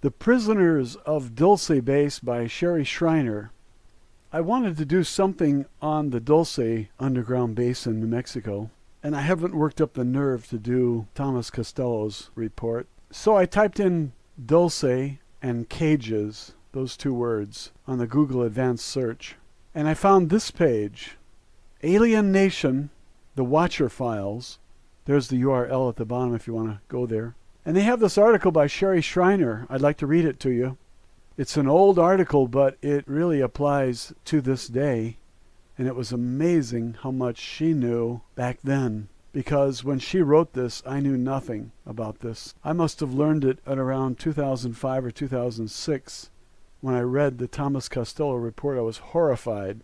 The Prisoners of Dulce Base by Sherry Schreiner. I wanted to do something on the Dulce underground base in New Mexico, and I haven't worked up the nerve to do Thomas Costello's report. So I typed in Dulce and cages, those two words, on the Google Advanced Search. And I found this page, Alien Nation, the Watcher Files. There's the URL at the bottom if you want to go there. And they have this article by Sherry Schreiner. I'd like to read it to you. It's an old article, but it really applies to this day. And it was amazing how much she knew back then. Because when she wrote this, I knew nothing about this. I must have learned it at around 2005 or 2006. When I read the Thomas Costello report, I was horrified.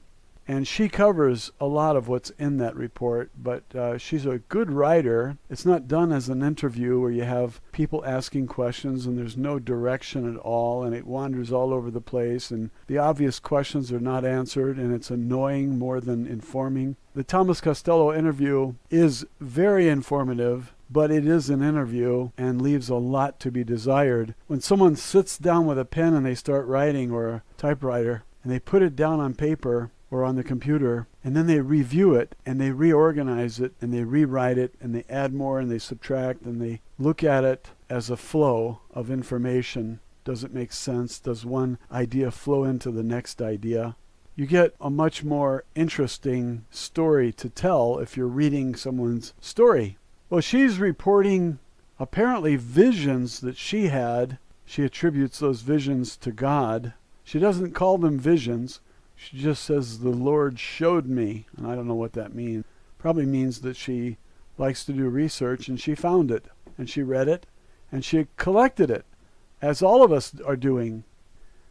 And she covers a lot of what's in that report, but she's a good writer. It's not done as an interview where you have people asking questions and there's no direction at all, and it wanders all over the place, and the obvious questions are not answered, and it's annoying more than informing. The Thomas Costello interview is very informative, but it is an interview and leaves a lot to be desired. When someone sits down with a pen and they start writing, or a typewriter, and they put it down on paper or on the computer, and then they review it, and they reorganize it, and they rewrite it, and they add more, and they subtract, and they look at it as a flow of information. Does it make sense? Does one idea flow into the next idea? You get a much more interesting story to tell if you're reading someone's story. Well, she's reporting apparently visions that she had. She attributes those visions to God. She doesn't call them visions. She just says, the Lord showed me, and I don't know what that means. Probably means that she likes to do research, and she found it, and she read it, and she collected it, as all of us are doing.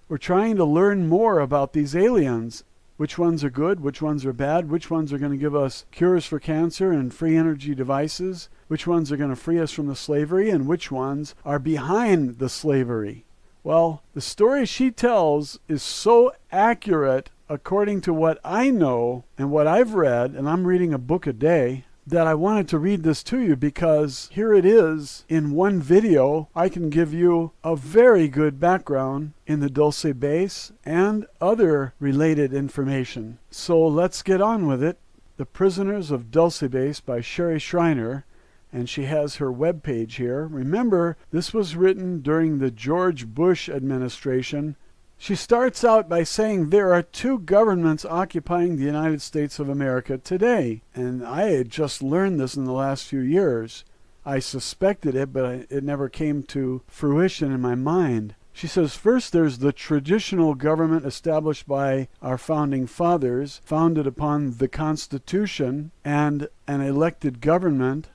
We're trying to learn more about these aliens. Which ones are good, which ones are bad, which ones are going to give us cures for cancer and free energy devices, which ones are going to free us from the slavery, and which ones are behind the slavery. Well, the story she tells is so accurate according to what I know and what I've read, and I'm reading a book a day, that I wanted to read this to you because here it is in one video. I can give you a very good background in the Dulce base and other related information. So let's get on with it. The Prisoners of Dulce Base by Sherry Schreiner. And she has her webpage here. Remember, this was written during the George Bush administration. She starts out by saying there are two governments occupying the United States of America today. And I had just learned this in the last few years. I suspected it, but it never came to fruition in my mind. She says, first there's the traditional government established by our founding fathers, founded upon the Constitution and an elected government.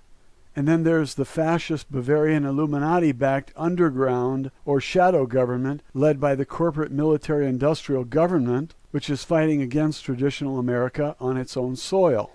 And then there's the fascist Bavarian Illuminati-backed underground or shadow government led by the corporate military-industrial government, which is fighting against traditional America on its own soil.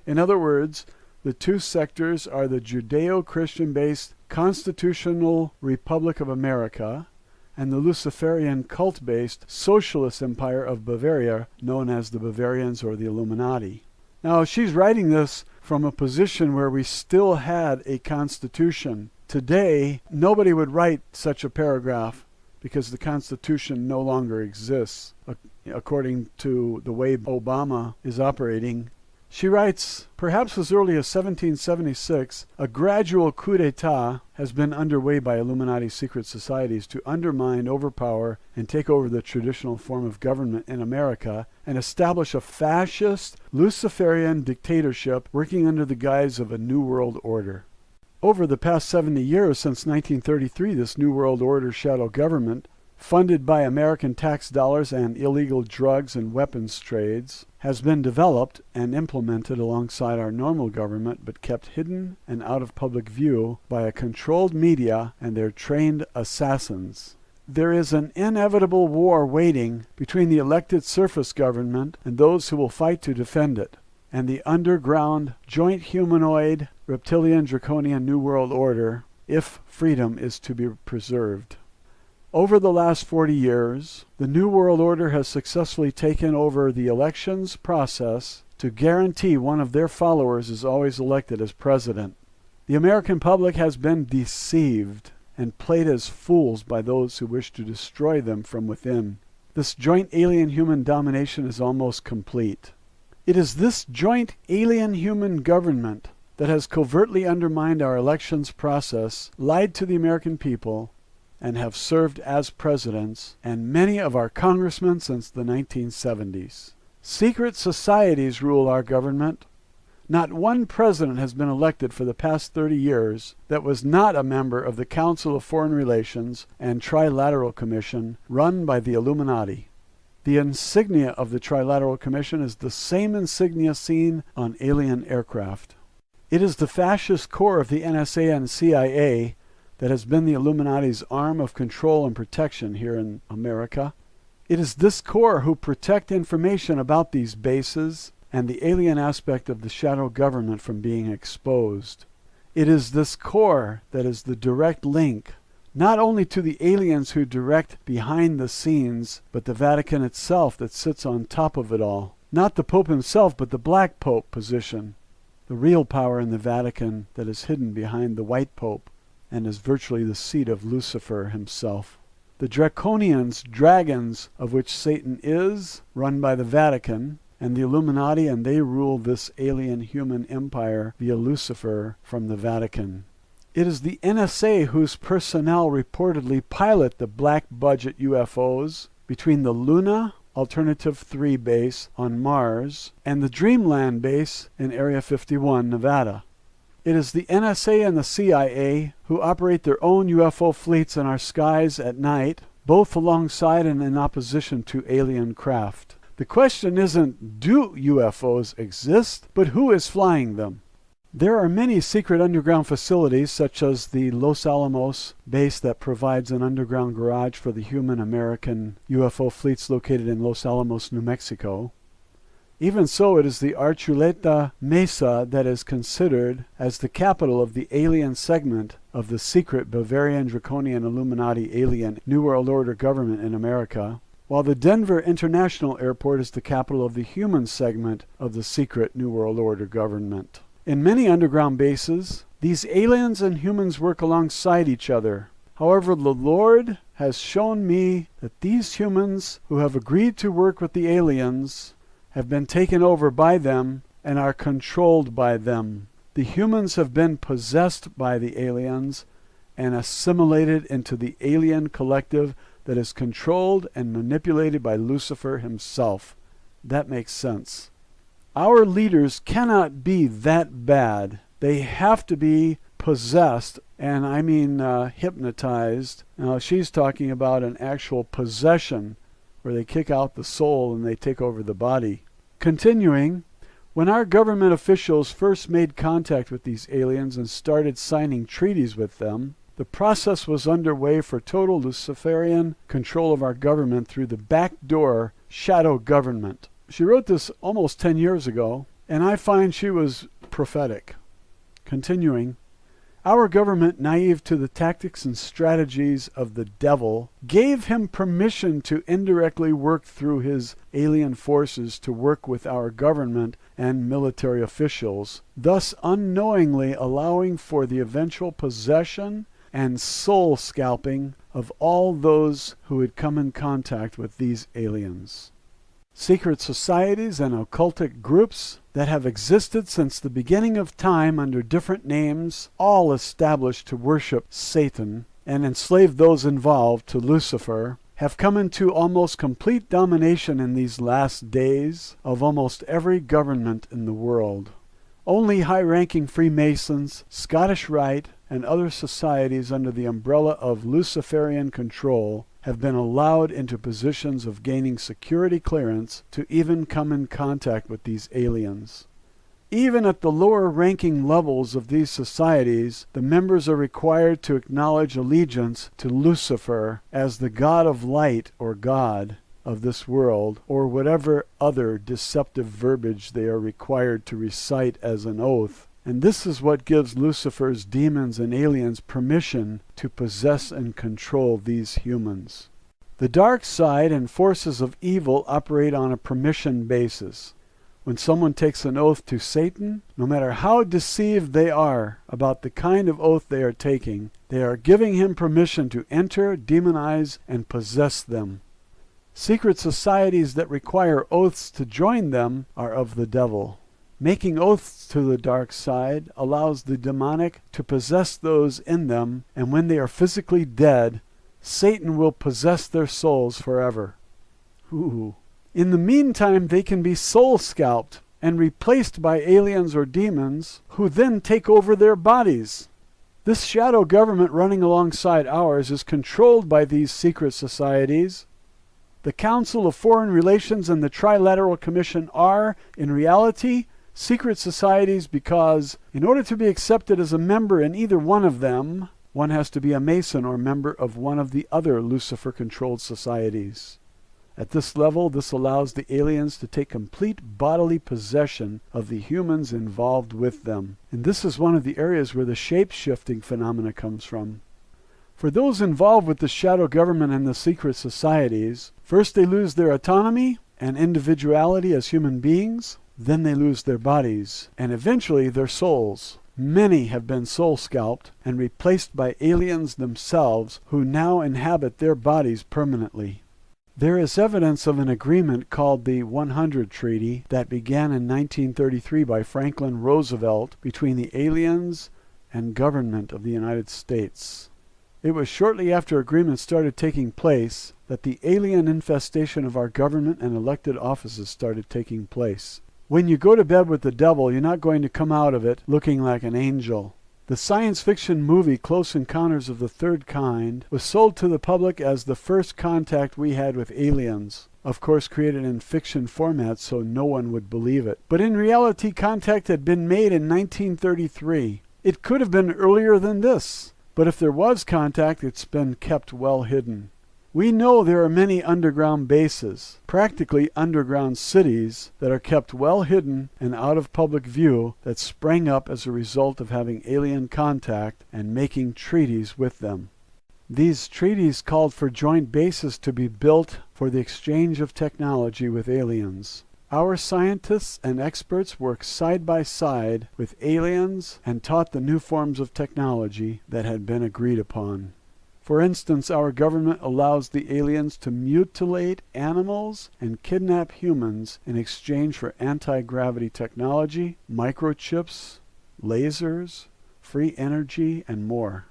In other words, the two sectors are the Judeo-Christian-based Constitutional Republic of America and the Luciferian cult-based Socialist Empire of Bavaria, known as the Bavarians or the Illuminati. Now, she's writing this from a position where we still had a constitution. Today, nobody would write such a paragraph because the Constitution no longer exists, according to the way Obama is operating. She writes, perhaps as early as 1776, a gradual coup d'etat has been underway by Illuminati secret societies to undermine, overpower, and take over the traditional form of government in America and establish a fascist, Luciferian dictatorship working under the guise of a New World Order. Over the past 70 years, since 1933, this New World Order shadow government, funded by American tax dollars and illegal drugs and weapons trades, has been developed and implemented alongside our normal government, but kept hidden and out of public view by a controlled media and their trained assassins. There is an inevitable war waiting between the elected surface government and those who will fight to defend it, and the underground, joint humanoid, reptilian, draconian New World Order, if freedom is to be preserved. Over the last 40 years, the New World Order has successfully taken over the elections process to guarantee one of their followers is always elected as president. The American public has been deceived, and played as fools by those who wish to destroy them from within. This joint alien-human domination is almost complete. It is this joint alien-human government that has covertly undermined our elections process, lied to the American people, and have served as presidents, and many of our congressmen since the 1970s. Secret societies rule our government. Not one president has been elected for the past 30 years that was not a member of the Council of Foreign Relations and Trilateral Commission run by the Illuminati. The insignia of the Trilateral Commission is the same insignia seen on alien aircraft. It is the fascist core of the NSA and CIA that has been the Illuminati's arm of control and protection here in America. It is this core who protect information about these bases and the alien aspect of the shadow government from being exposed. It is this core that is the direct link, not only to the aliens who direct behind the scenes, but the Vatican itself that sits on top of it all. Not the Pope himself, but the Black Pope position. The real power in the Vatican that is hidden behind the White Pope and is virtually the seat of Lucifer himself. The Draconians, dragons of which Satan is, run by the Vatican, and the Illuminati, and they rule this alien human empire via Lucifer from the Vatican. It is the NSA whose personnel reportedly pilot the black budget UFOs between the Luna Alternative 3 base on Mars and the Dreamland base in Area 51, Nevada. It is the NSA and the CIA who operate their own UFO fleets in our skies at night, both alongside and in opposition to alien craft. The question isn't, do UFOs exist, but who is flying them? There are many secret underground facilities, such as the Los Alamos base that provides an underground garage for the human American UFO fleets located in Los Alamos, New Mexico. Even so, it is the Archuleta Mesa that is considered as the capital of the alien segment of the secret Bavarian Draconian Illuminati alien New World Order government in America, while the Denver International Airport is the capital of the human segment of the secret New World Order government. In many underground bases, these aliens and humans work alongside each other. However, the Lord has shown me that these humans who have agreed to work with the aliens have been taken over by them and are controlled by them. The humans have been possessed by the aliens and assimilated into the alien collective that is controlled and manipulated by Lucifer himself. That makes sense. Our leaders cannot be that bad. They have to be possessed, and I mean hypnotized. Now she's talking about an actual possession where they kick out the soul and they take over the body. Continuing, when our government officials first made contact with these aliens and started signing treaties with them, the process was underway for total Luciferian control of our government through the backdoor shadow government. She wrote this almost 10 years ago, and I find she was prophetic. Continuing, our government, naive to the tactics and strategies of the devil, gave him permission to indirectly work through his alien forces to work with our government and military officials, thus unknowingly allowing for the eventual possession and soul scalping of all those who had come in contact with these aliens. Secret societies and occultic groups that have existed since the beginning of time under different names, all established to worship Satan and enslave those involved to Lucifer, have come into almost complete domination in these last days of almost every government in the world. Only high-ranking Freemasons, Scottish Rite, and other societies under the umbrella of Luciferian control have been allowed into positions of gaining security clearance to even come in contact with these aliens. Even at the lower ranking levels of these societies, the members are required to acknowledge allegiance to Lucifer as the god of light or God of this world, or whatever other deceptive verbiage they are required to recite as an oath. And this is what gives Lucifer's demons and aliens permission to possess and control these humans. The dark side and forces of evil operate on a permission basis. When someone takes an oath to Satan, no matter how deceived they are about the kind of oath they are taking, they are giving him permission to enter, demonize, and possess them. Secret societies that require oaths to join them are of the devil. Making oaths to the dark side allows the demonic to possess those in them, and when they are physically dead, Satan will possess their souls forever. Ooh. In the meantime, they can be soul scalped and replaced by aliens or demons who then take over their bodies. This shadow government running alongside ours is controlled by these secret societies. The Council of Foreign Relations and the Trilateral Commission are, in reality, secret societies because, in order to be accepted as a member in either one of them, one has to be a Mason or member of one of the other Lucifer-controlled societies. At this level, this allows the aliens to take complete bodily possession of the humans involved with them. And this is one of the areas where the shape-shifting phenomena comes from. For those involved with the shadow government and the secret societies, first they lose their autonomy and individuality as human beings, then they lose their bodies, and eventually their souls. Many have been soul scalped and replaced by aliens themselves who now inhabit their bodies permanently. There is evidence of an agreement called the 100 Treaty that began in 1933 by Franklin Roosevelt between the aliens and government of the United States. It was shortly after agreement started taking place that the alien infestation of our government and elected offices started taking place. When you go to bed with the devil, you're not going to come out of it looking like an angel. The science fiction movie Close Encounters of the Third Kind was sold to the public as the first contact we had with aliens. Of course, created in fiction format so no one would believe it. But in reality, contact had been made in 1933. It could have been earlier than this. But if there was contact, it's been kept well hidden. We know there are many underground bases, practically underground cities, that are kept well hidden and out of public view that sprang up as a result of having alien contact and making treaties with them. These treaties called for joint bases to be built for the exchange of technology with aliens. Our scientists and experts worked side by side with aliens and taught the new forms of technology that had been agreed upon. For instance, our government allows the aliens to mutilate animals and kidnap humans in exchange for anti-gravity technology, microchips, lasers, free energy, and more.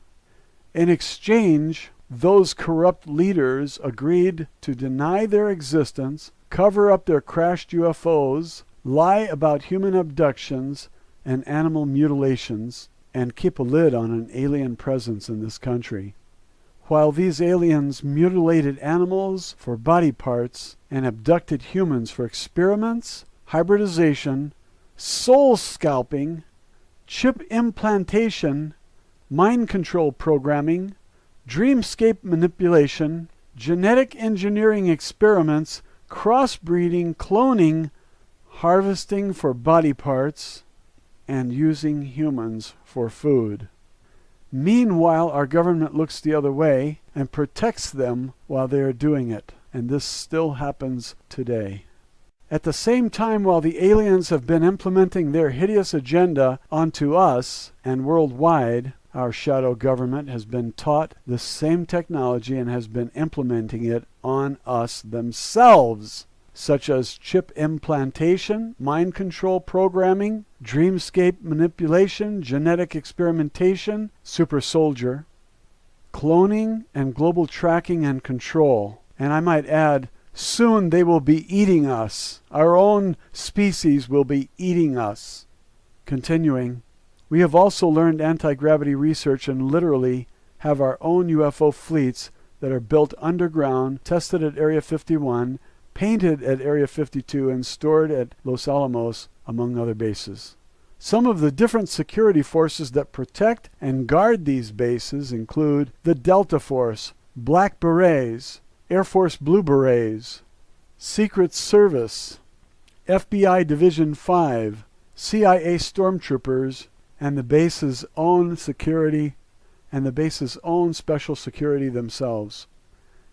In exchange, those corrupt leaders agreed to deny their existence, cover up their crashed UFOs, lie about human abductions and animal mutilations, and keep a lid on an alien presence in this country. While these aliens mutilated animals for body parts and abducted humans for experiments, hybridization, soul scalping, chip implantation, mind control programming, dreamscape manipulation, genetic engineering experiments, crossbreeding, cloning, harvesting for body parts, and using humans for food. Meanwhile, our government looks the other way and protects them while they are doing it, and this still happens today. At the same time, while the aliens have been implementing their hideous agenda onto us and worldwide, our shadow government has been taught the same technology and has been implementing it on us themselves, such as chip implantation, mind control programming, dreamscape manipulation, genetic experimentation, super soldier, cloning, and global tracking and control. And I might add, soon they will be eating us. Our own species will be eating us. Continuing, we have also learned anti-gravity research and literally have our own UFO fleets that are built underground, tested at Area 51, painted at Area 52, and stored at Los Alamos, among other bases. Some of the different security forces that protect and guard these bases include the Delta Force, Black Berets, Air Force Blue Berets, Secret Service, FBI Division 5, CIA Stormtroopers, and the base's own security and the base's own special security themselves.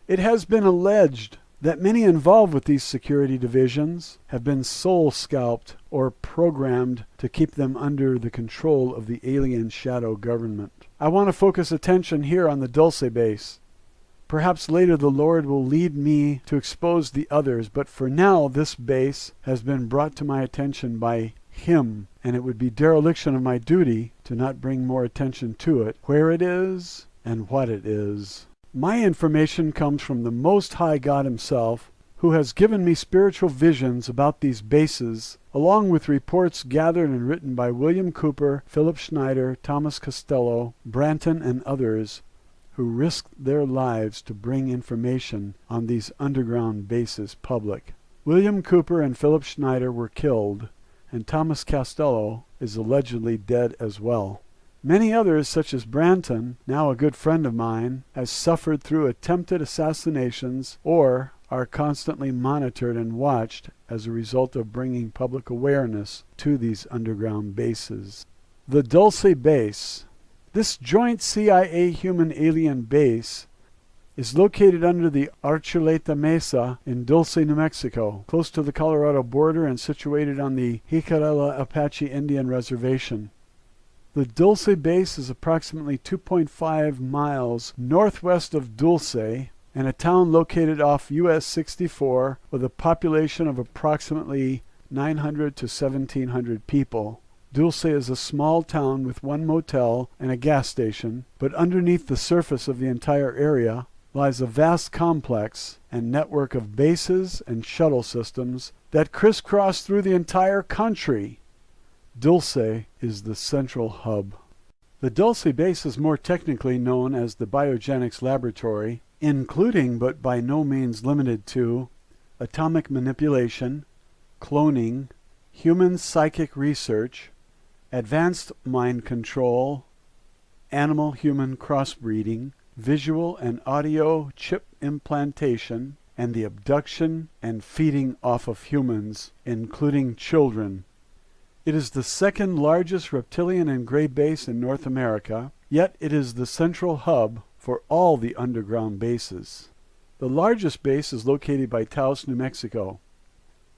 It has been alleged that many involved with these security divisions have been soul-scalped or programmed to keep them under the control of the alien shadow government. I want to focus attention here on the Dulce base. Perhaps later the Lord will lead me to expose the others, but for now this base has been brought to my attention by Him, and it would be dereliction of my duty to not bring more attention to it, where it is, and what it is. My information comes from the Most High God Himself, who has given me spiritual visions about these bases, along with reports gathered and written by William Cooper, Philip Schneider, Thomas Costello, Branton, and others, who risked their lives to bring information on these underground bases public. William Cooper and Philip Schneider were killed, and Thomas Costello is allegedly dead as well. Many others, such as Branton, now a good friend of mine, has suffered through attempted assassinations or are constantly monitored and watched as a result of bringing public awareness to these underground bases. The Dulce base. This joint CIA human-alien base is located under the Archuleta Mesa in Dulce, New Mexico, close to the Colorado border and situated on the Jicarilla Apache Indian Reservation. The Dulce base is approximately 2.5 miles northwest of Dulce and a town located off US 64 with a population of approximately 900 to 1,700 people. Dulce is a small town with one motel and a gas station, but underneath the surface of the entire area lies a vast complex and network of bases and shuttle systems that crisscross through the entire country. Dulce is the central hub. The Dulce base is more technically known as the Biogenics Laboratory, including but by no means limited to atomic manipulation, cloning, human psychic research, advanced mind control, animal-human crossbreeding, visual and audio chip implantation, and the abduction and feeding off of humans, including children. It is the second largest reptilian and gray base in North America, yet it is the central hub for all the underground bases. The largest base is located by Taos, New Mexico.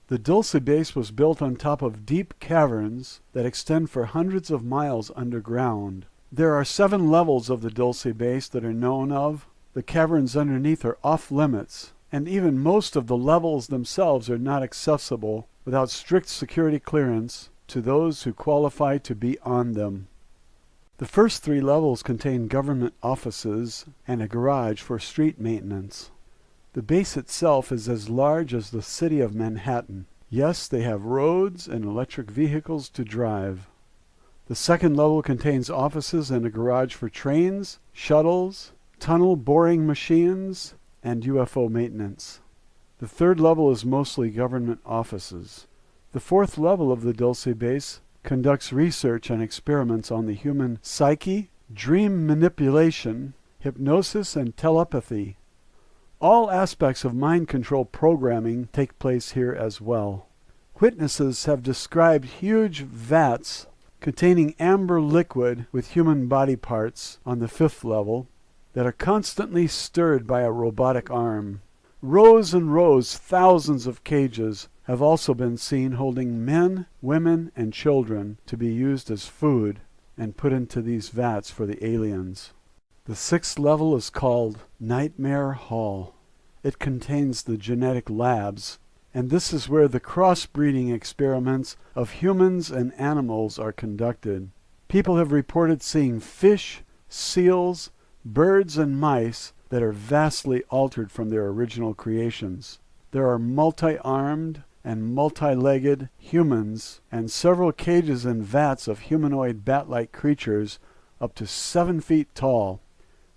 The Dulce base was built on top of deep caverns that extend for hundreds of miles underground. There are 7 levels of the Dulce base that are known of. The caverns underneath are off limits, and even most of the levels themselves are not accessible without strict security clearance to those who qualify to be on them. The first 3 levels contain government offices and a garage for street maintenance. The base itself is as large as the city of Manhattan. Yes, they have roads and electric vehicles to drive. The second level contains offices and a garage for trains, shuttles, tunnel boring machines, and UFO maintenance. The third level is mostly government offices. The fourth level of the Dulce base conducts research and experiments on the human psyche, dream manipulation, hypnosis, and telepathy. All aspects of mind control programming take place here as well. Witnesses have described huge vats containing amber liquid with human body parts on the 5th level that are constantly stirred by a robotic arm. Rows and rows, thousands of cages have also been seen holding men, women, and children to be used as food and put into these vats for the aliens. The 6th level is called Nightmare Hall. It contains the genetic labs, and this is where the crossbreeding experiments of humans and animals are conducted. People have reported seeing fish, seals, birds, and mice that are vastly altered from their original creations. There are multi-armed and multi-legged humans and several cages and vats of humanoid bat-like creatures up to 7 feet tall.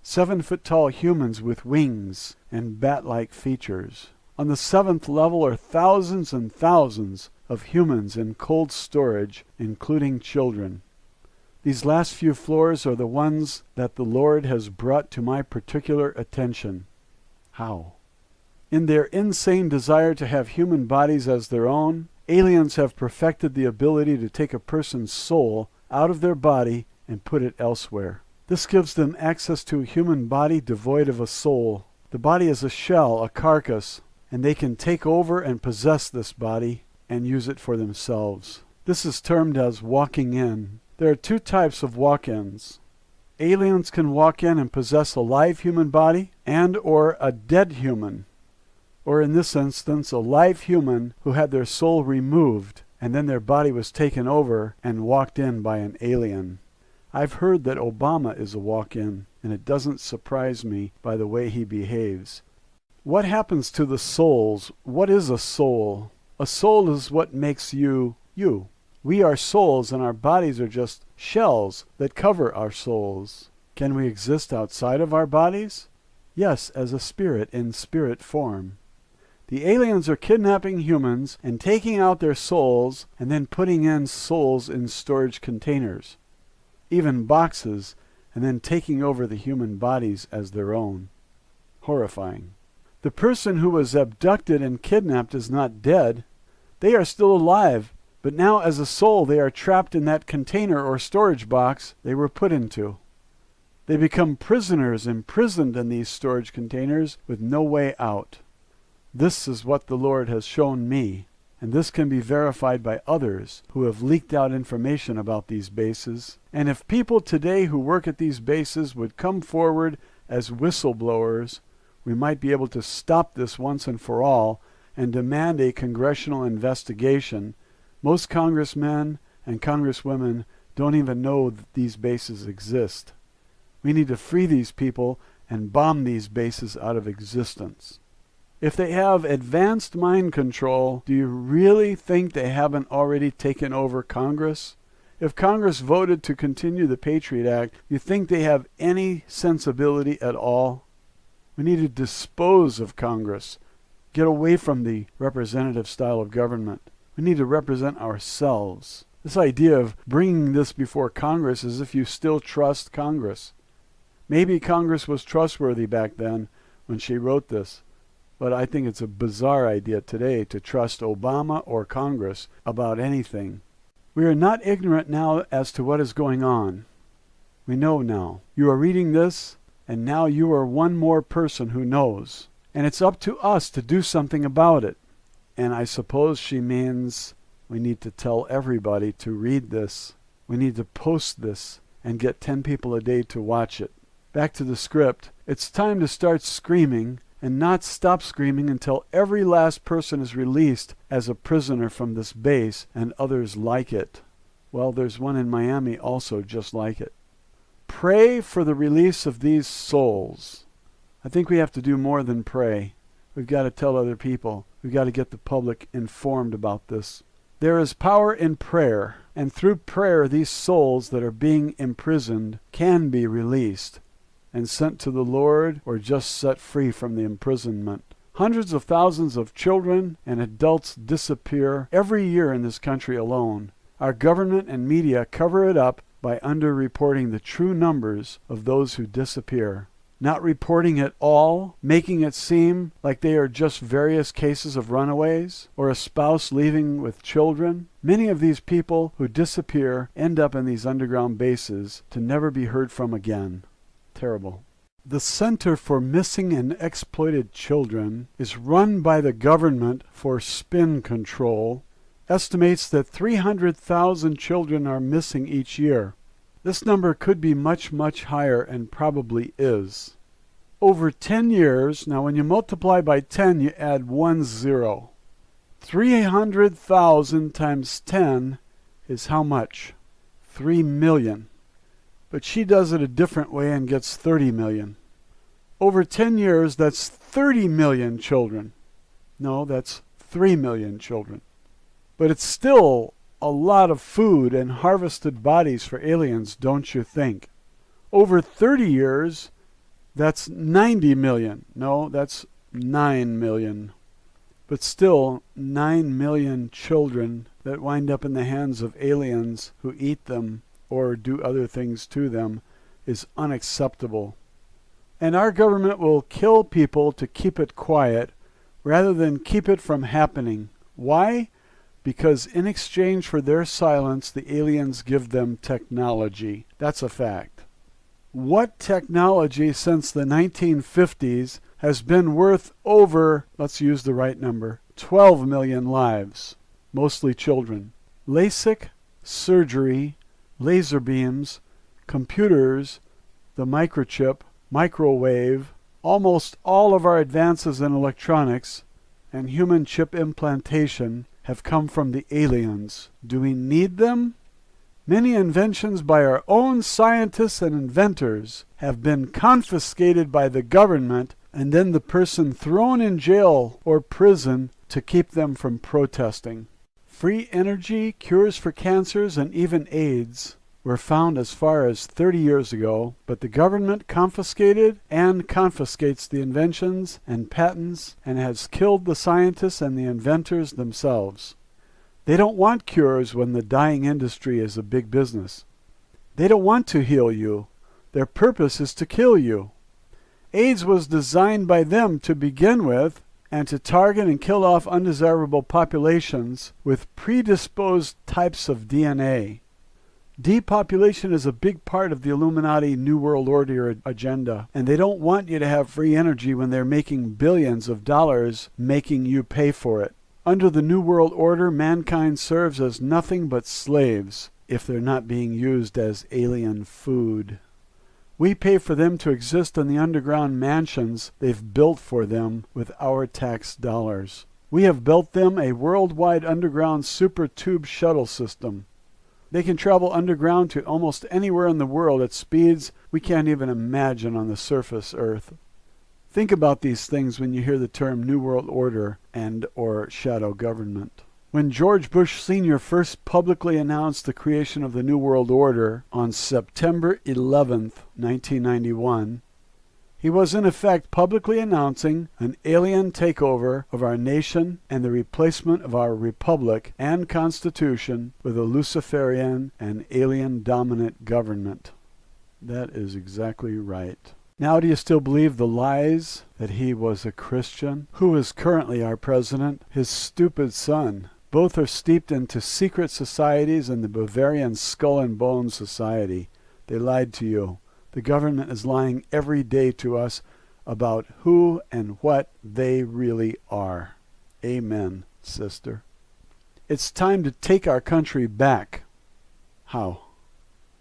7-foot-tall humans with wings and bat-like features. On the 7th level are thousands and thousands of humans in cold storage, including children. These last few floors are the ones that the Lord has brought to my particular attention. How? In their insane desire to have human bodies as their own, aliens have perfected the ability to take a person's soul out of their body and put it elsewhere. This gives them access to a human body devoid of a soul. The body is a shell, a carcass, and they can take over and possess this body and use it for themselves. This is termed as walking in. There are two types of walk-ins. Aliens can walk in and possess a live human body and or a dead human, or in this instance, a live human who had their soul removed and then their body was taken over and walked in by an alien. I've heard that Obama is a walk-in, and it doesn't surprise me by the way he behaves. What happens to the souls? What is a soul? A soul is what makes you, you. We are souls, and our bodies are just shells that cover our souls. Can we exist outside of our bodies? Yes, as a spirit in spirit form. The aliens are kidnapping humans and taking out their souls and then putting in souls in storage containers, even boxes, and then taking over the human bodies as their own. Horrifying. The person who was abducted and kidnapped is not dead. They are still alive, but now as a soul they are trapped in that container or storage box they were put into. They become prisoners imprisoned in these storage containers with no way out. This is what the Lord has shown me, and this can be verified by others who have leaked out information about these bases. And if people today who work at these bases would come forward as whistleblowers, we might be able to stop this once and for all and demand a congressional investigation. Most congressmen and congresswomen don't even know that these bases exist. We need to free these people and bomb these bases out of existence. If they have advanced mind control, do you really think they haven't already taken over Congress? If Congress voted to continue the Patriot Act, do you think they have any sensibility at all? We need to dispose of Congress. Get away from the representative style of government. We need to represent ourselves. This idea of bringing this before Congress as if you still trust Congress. Maybe Congress was trustworthy back then when she wrote this. But I think it's a bizarre idea today to trust Obama or Congress about anything. We are not ignorant now as to what is going on. We know now. You are reading this, and now you are one more person who knows. And it's up to us to do something about it. And I suppose she means we need to tell everybody to read this. We need to post this and get 10 people a day to watch it. Back to the script. It's time to start screaming and not stop screaming until every last person is released as a prisoner from this base and others like it. Well, there's one in Miami also just like it. Pray for the release of these souls. I think we have to do more than pray. We've got to tell other people. We've got to get the public informed about this. There is power in prayer, and through prayer these souls that are being imprisoned can be released and sent to the Lord or just set free from the imprisonment. Hundreds of thousands of children and adults disappear every year in this country alone. Our government and media cover it up by underreporting the true numbers of those who disappear. Not reporting it all, making it seem like they are just various cases of runaways or a spouse leaving with children. Many of these people who disappear end up in these underground bases to never be heard from again. Terrible. The Center for Missing and Exploited Children is run by the government for spin control, estimates that 300,000 children are missing each year. This number could be much, much higher and probably is. Over 10 years, now when you multiply by 10, you add 1 0. 300,000 times 10 is how much? 3 million. But she does it a different way and gets 30 million. Over 10 years, that's 30 million children. No, that's 3 million children. But it's still a lot of food and harvested bodies for aliens, don't you think? Over 30 years, that's 90 million. No, that's 9 million. But still, 9 million children that wind up in the hands of aliens who eat them or do other things to them is unacceptable. And our government will kill people to keep it quiet rather than keep it from happening. Why? Because in exchange for their silence, the aliens give them technology. That's a fact. What technology since the 1950s has been worth over, let's use the right number, 12 million lives, mostly children. LASIK, surgery, laser beams, computers, the microchip, microwave, almost all of our advances in electronics and human chip implantation have come from the aliens. Do we need them? Many inventions by our own scientists and inventors have been confiscated by the government and then the person thrown in jail or prison to keep them from protesting. Free energy, cures for cancers, and even AIDS were found as far as 30 years ago, but the government confiscated and confiscates the inventions and patents and has killed the scientists and the inventors themselves. They don't want cures when the dying industry is a big business. They don't want to heal you. Their purpose is to kill you. AIDS was designed by them to begin with and to target and kill off undesirable populations with predisposed types of DNA. Depopulation is a big part of the Illuminati New World Order agenda, and they don't want you to have free energy when they're making billions of dollars making you pay for it. Under the New World Order, mankind serves as nothing but slaves if they're not being used as alien food. We pay for them to exist in the underground mansions they've built for them with our tax dollars. We have built them a worldwide underground super tube shuttle system. They can travel underground to almost anywhere in the world at speeds we can't even imagine on the surface Earth. Think about these things when you hear the term New World Order and or shadow government. When George Bush Sr. first publicly announced the creation of the New World Order on September 11th, 1991, he was in effect publicly announcing an alien takeover of our nation and the replacement of our republic and constitution with a Luciferian and alien dominant government. That is exactly right. Now do you still believe the lies that he was a Christian? Who is currently our president? His stupid son. Both are steeped into secret societies and the Bavarian Skull and Bones Society. They lied to you. The government is lying every day to us about who and what they really are. Amen, sister. It's time to take our country back. How?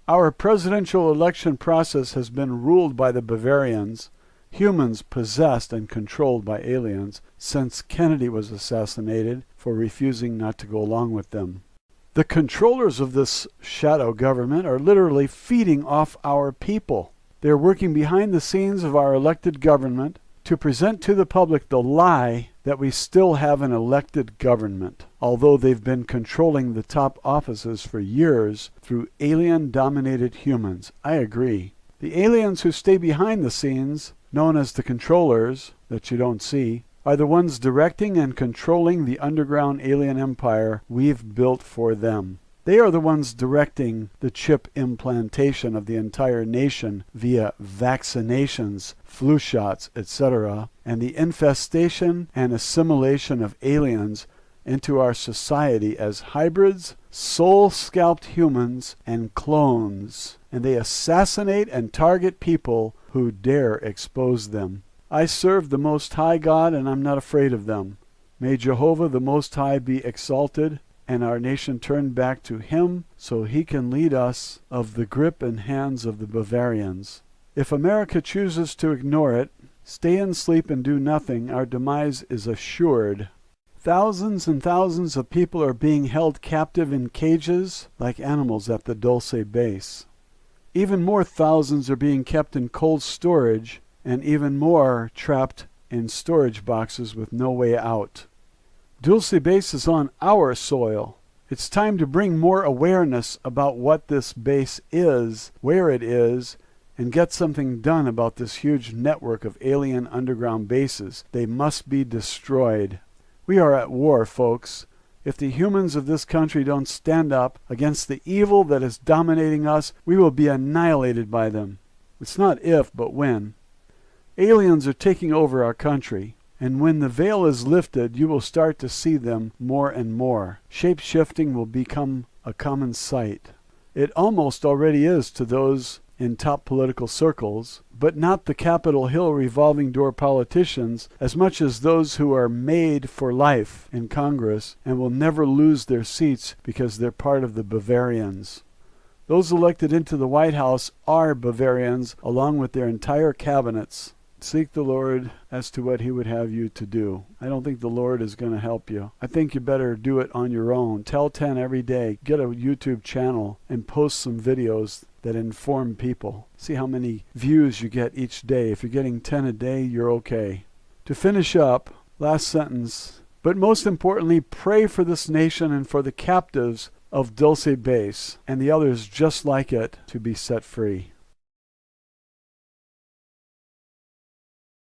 Our presidential election process has been ruled by the Bavarians, humans possessed and controlled by aliens, since Kennedy was assassinated for refusing not to go along with them. The controllers of this shadow government are literally feeding off our people. They're working behind the scenes of our elected government to present to the public the lie that we still have an elected government, although they've been controlling the top offices for years through alien-dominated humans. I agree. The aliens who stay behind the scenes, known as the controllers, that you don't see, are the ones directing and controlling the underground alien empire we've built for them. They are the ones directing the chip implantation of the entire nation via vaccinations, flu shots, etc., and the infestation and assimilation of aliens into our society as hybrids, soul-scalped humans, and clones. And they assassinate and target people who dare expose them. I serve the Most High God, and I'm not afraid of them. May Jehovah the Most High be exalted, and our nation turn back to Him so He can lead us of the grip and hands of the Bavarians. If America chooses to ignore it, stay in sleep and do nothing, our demise is assured. Thousands and thousands of people are being held captive in cages like animals at the Dulce base. Even more thousands are being kept in cold storage, and even more trapped in storage boxes with no way out. Dulce base is on our soil. It's time to bring more awareness about what this base is, where it is, and get something done about this huge network of alien underground bases. They must be destroyed. We are at war, folks. If the humans of this country don't stand up against the evil that is dominating us, we will be annihilated by them. It's not if, but when. Aliens are taking over our country. And when the veil is lifted, you will start to see them more and more. Shape-shifting will become a common sight. It almost already is to those in top political circles, but not the Capitol Hill revolving door politicians as much as those who are made for life in Congress and will never lose their seats because they're part of the Bavarians. Those elected into the White House are Bavarians along with their entire cabinets. Seek the Lord as to what he would have you to do. I don't think the Lord is going to help you. I think you better do it on your own. Tell 10 every day. Get a YouTube channel and post some videos that inform people. See how many views you get each day. If you're getting 10 a day, you're okay. To finish up, last sentence, but most importantly, pray for this nation and for the captives of Dulce Base and the others just like it to be set free.